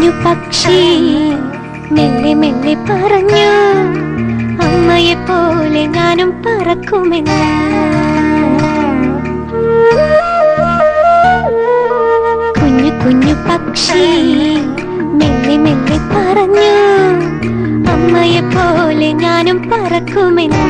കുഞ്ഞു പക്ഷി മെല്ലെ മെല്ലെ പറഞ്ഞു, അമ്മയെ പോലെ ഞാനും പറക്കുമെന്ന്. കുഞ്ഞു കുഞ്ഞു പക്ഷി മെല്ലെ മെല്ലെ പറഞ്ഞു, അമ്മയെ പോലെ ഞാനും പറക്കുമെന്ന്.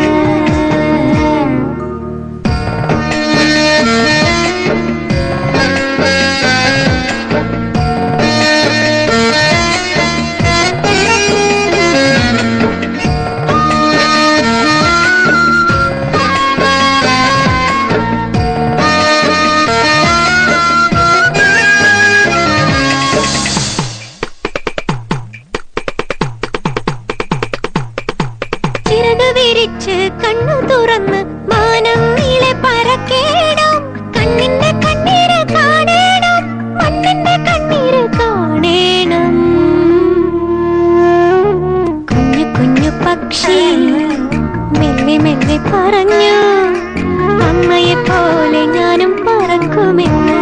കണ്ണു തുറന്ന് മാനം നീളെ പറക്കേണം, കണ്ണിന്റെ കണ്ണീര് കാണേണം, മണ്ണിന്റെ കണ്ണീര് കാണേണം. കുഞ്ഞു കുഞ്ഞു പക്ഷി മെല്ലെ മെല്ലെ പറഞ്ഞു, അമ്മയെ പോലെ ഞാനും പറക്കുമെന്ന്.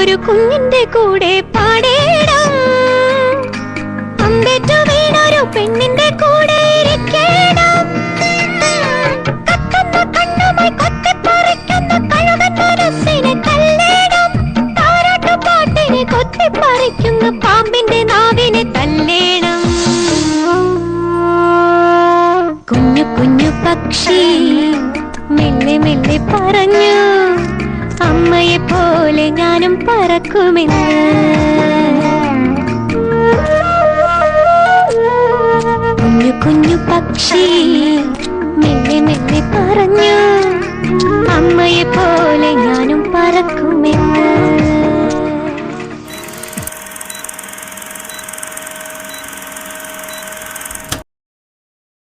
ഒരു കുഞ്ഞിന്റെ കൂടെ പാടേണം, അമ്പേറ്റു വീണൊരു പെണ്ണിന്റെ കൂടെ ഇരിക്കണം. കത്തുന്ന കണ്ണുമായി കൊത്തിപ്പറിക്കുന്ന കഴുകന്നൊരസിനെ തല്ലേണം, താരാട്ടുപാട്ടിനെ കൊത്തിപ്പറിക്കുന്ന പാമ്പിന്റെ നാവിനെ തല്ലേണം. കുഞ്ഞു കുഞ്ഞു പക്ഷി മെല്ലെ മെല്ലെ പറഞ്ഞു, അമ്മയെ പോലെ ഞാനും പറക്കുമെന്ന്. കുഞ്ഞു കുഞ്ഞു പക്ഷി മെല്ലെ മെല്ലെ പറഞ്ഞു, അമ്മയെ പോലെ ഞാനും പറക്കുമെന്ന്.